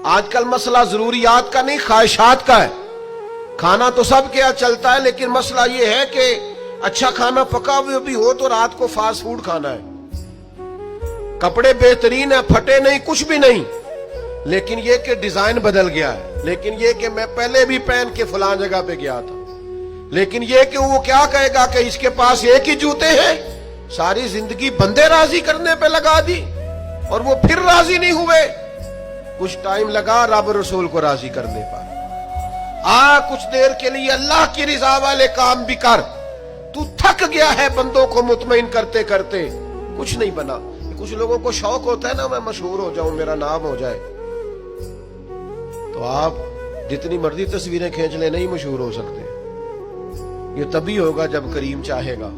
آج کل مسئلہ ضروریات کا نہیں، خواہشات کا ہے. کھانا تو سب کے یہاں چلتا ہے، لیکن مسئلہ یہ ہے کہ اچھا کھانا پکا ہوئے بھی ہو تو رات کو فاسٹ فوڈ کھانا ہے. کپڑے بہترین ہیں، پھٹے نہیں، کچھ بھی نہیں، لیکن یہ کہ ڈیزائن بدل گیا ہے. لیکن یہ کہ میں پہلے بھی پہن کے فلاں جگہ پہ گیا تھا. لیکن یہ کہ وہ کیا کہے گا کہ اس کے پاس ایک ہی جوتے ہیں، ساری زندگی بندے راضی کرنے پہ لگا دی اور وہ پھر راضی نہیں ہوئے. کچھ ٹائم لگا رب رسول کو راضی کرنے پر. کچھ دیر کے لیے اللہ کی رضا والے کام بھی کر. تو تھک گیا ہے بندوں کو مطمئن کرتے کرتے، کچھ نہیں بنا. کچھ لوگوں کو شوق ہوتا ہے نا، میں مشہور ہو جاؤں، میرا نام ہو جائے. تو آپ جتنی مرضی تصویریں کھینچ لیں، نہیں مشہور ہو سکتے. یہ تبھی ہوگا جب کریم چاہے گا.